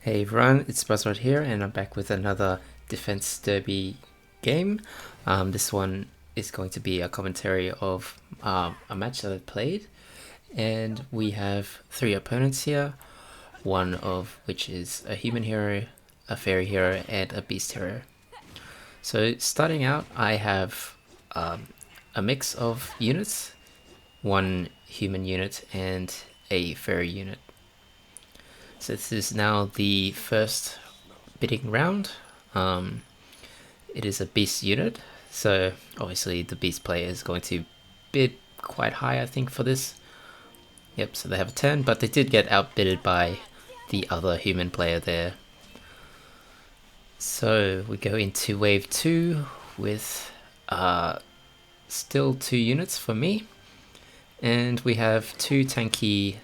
Hey everyone, it's Buzzword here, and I'm back with another Defense Derby game. This one is going to be a commentary of a match that I played, and we have three opponents here, one of which is a human hero, a fairy hero, and a beast hero. So starting out, I have a mix of units, one human unit and a fairy unit. So this is now the first bidding round. It is a beast unit, so obviously the beast player is going to bid quite high, I think, for this. Yep, so they have a 10, but they did get outbidded by the other human player there. So we go into wave 2 with still 2 units for me, and we have 2 tanky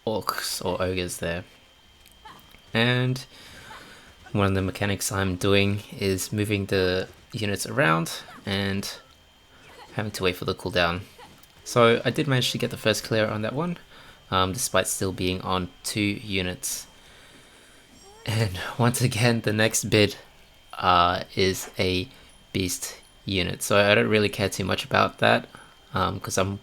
orcs or ogres there. And one of the mechanics I'm doing is moving the units around and having to wait for the cooldown. So I did manage to get the first clear on that one, despite still being on 2 units. And once again, the next bid is a beast unit. So I don't really care too much about that, because I'm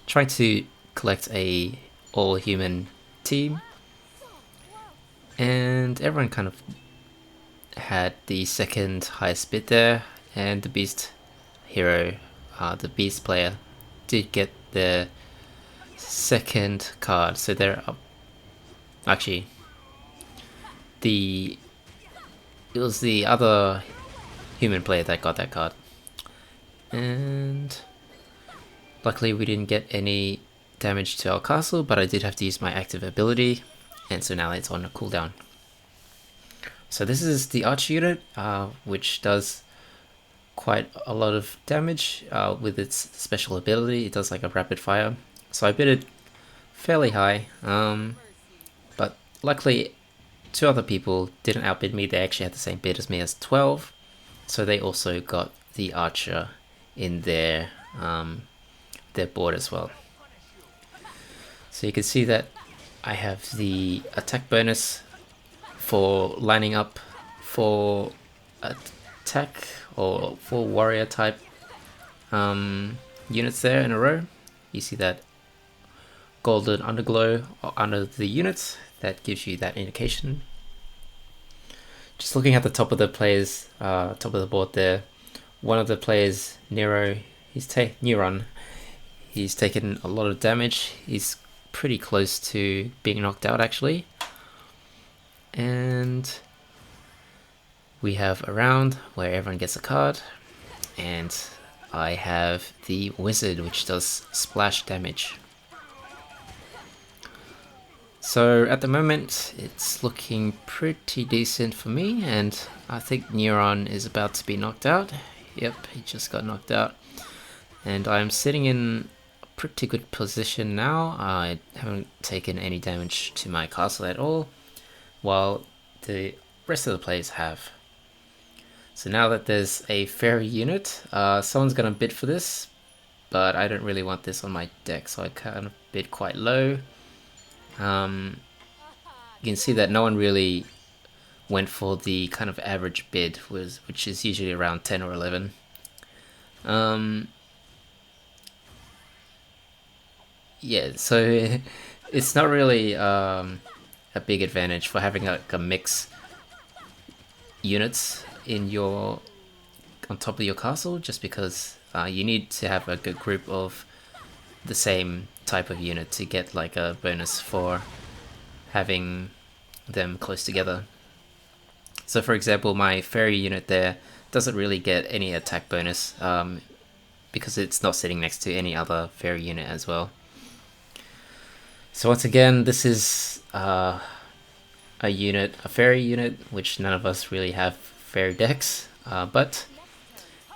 trying to collect a all-human team. And everyone kind of had the second highest bid there, and the beast hero, the beast player, did get the second card. So they're up. Actually, it was the other human player that got that card, and luckily we didn't get any damage to our castle, but I did have to use my active ability, and so now it's on a cooldown. So this is the arch unit, which does quite a lot of damage with its special ability. It does like a rapid fire. So I bid it fairly high, but luckily 2 other people didn't outbid me. They actually had the same bid as me, as 12. So they also got the archer in their board as well. So you can see that I have the attack bonus for lining up for attack or for warrior type units there in a row. You see that golden underglow under the units, that gives you that indication. Just looking at the top of the players, top of the board there, one of the players, Neuron, he's taken a lot of damage. He's pretty close to being knocked out actually. And we have a round where everyone gets a card, and I have the wizard, which does splash damage. So at the moment it's looking pretty decent for me, and I think Neuron is about to be knocked out. Yep, he just got knocked out, and I'm sitting in a pretty good position now. I haven't taken any damage to my castle at all, while the rest of the players have. So now that there's a fairy unit, someone's gonna bid for this, but I don't really want this on my deck, so I kind of bid quite low. You can see that no one really went for the kind of average bid, which is usually around 10 or 11. Yeah, so it's not really a big advantage for having like a mix units on top of your castle, just because you need to have a good group of the same type of unit to get like a bonus for having them close together. So for example, my fairy unit there doesn't really get any attack bonus because it's not sitting next to any other fairy unit as well. So once again, this is a fairy unit, which none of us really have fairy decks, but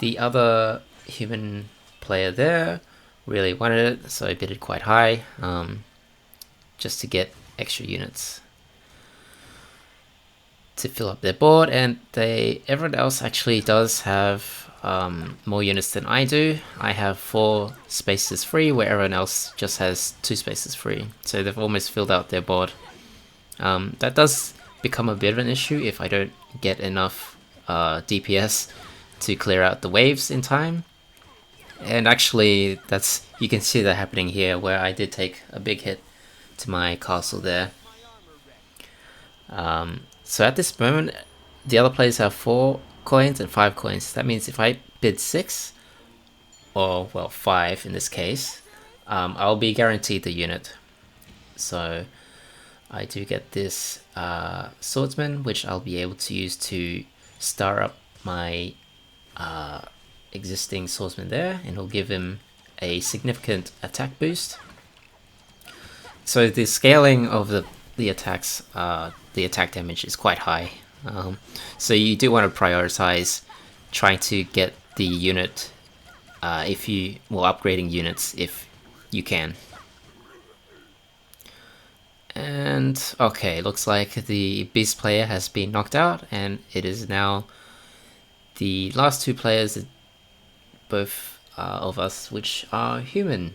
the other human player there really wanted it, so I bid it quite high, just to get extra units to fill up their board. And everyone else actually does have more units than I do. I have 4 spaces free, where everyone else just has 2 spaces free, so they've almost filled out their board. That does become a bit of an issue if I don't get enough DPS to clear out the waves in time. And actually, you can see that happening here, where I did take a big hit to my castle there. So at this moment, the other players have 4 coins and 5 coins. That means if I bid 6, or well 5 in this case, I'll be guaranteed the unit. So I do get this swordsman, which I'll be able to use to star up my existing swordsman there, and it'll give him a significant attack boost. So the scaling of the attacks, the attack damage is quite high. So you do want to prioritize trying to get the unit upgrading units if you can. And okay, looks like the beast player has been knocked out, and it is now the last 2 players, both of us, which are human.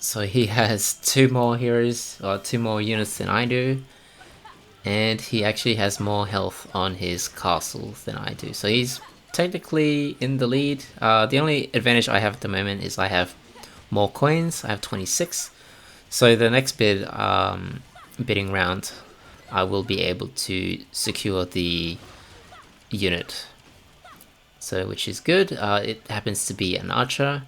So he has 2 more heroes, or 2 more units than I do, and he actually has more health on his castle than I do. So he's technically in the lead. The only advantage I have at the moment is I have more coins. I have 26. So the next bidding round, I will be able to secure the unit. So which is good. It happens to be an archer.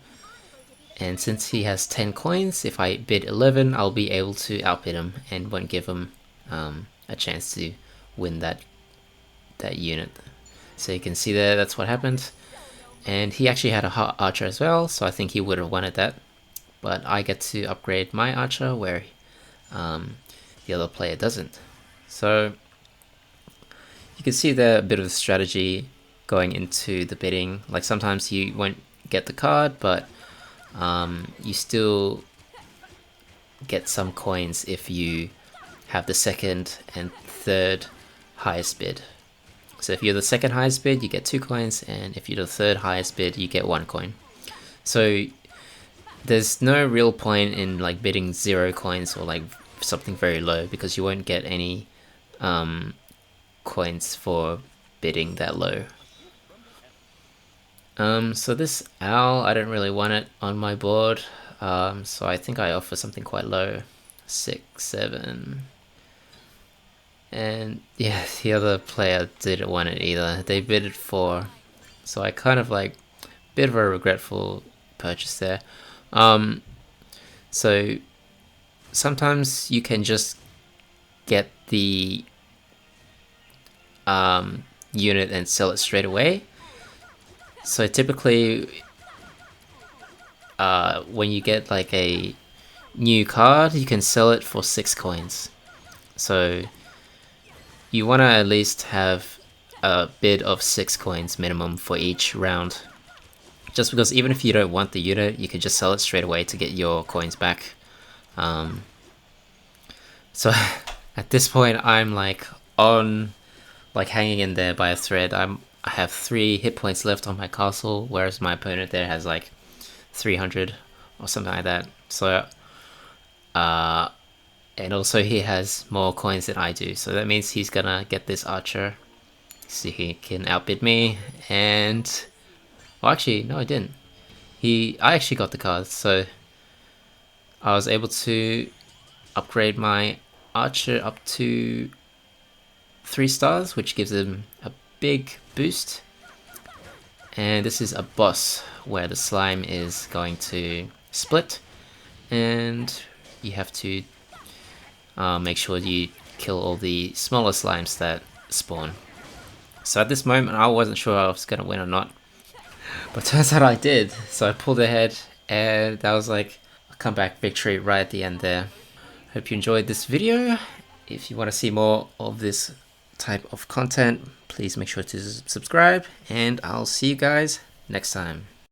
And since he has 10 coins, if I bid 11, I'll be able to outbid him and won't give him a chance to win that unit. So you can see there, that's what happened. And he actually had a archer as well, so I think he would have wanted that. But I get to upgrade my archer where the other player doesn't. So you can see there a bit of a strategy going into the bidding. Like sometimes you won't get the card, but you still get some coins if you have the 2nd and 3rd highest bid. So if you're the 2nd highest bid, you get 2 coins, and if you're the 3rd highest bid, you get 1 coin. So there's no real point in like bidding 0 coins or like something very low, because you won't get any coins for bidding that low. So this owl, I don't really want it on my board, so I think I offer something quite low, 6, 7, and yeah, the other player didn't want it either. They bid it 4, so I kind of like, bit of a regretful purchase there. So sometimes you can just get the unit and sell it straight away. So typically when you get like a new card, you can sell it for 6 coins. So you want to at least have a bid of 6 coins minimum for each round, just because even if you don't want the unit, you can just sell it straight away to get your coins back. So at this point, I'm like hanging in there by a thread. I have 3 hit points left on my castle, whereas my opponent there has like 300 or something like that. So and also he has more coins than I do, so that means he's gonna get this archer so he can outbid me. And well, actually no, I didn't. I actually got the cards, so I was able to upgrade my archer up to 3 stars, which gives him a big boost. And this is a boss where the slime is going to split, and you have to make sure you kill all the smaller slimes that spawn. So at this moment I wasn't sure I was going to win or not, but turns out I did. So I pulled ahead, and that was like a comeback victory right at the end there. Hope you enjoyed this video. If you want to see more of this type of content, please make sure to subscribe, and I'll see you guys next time.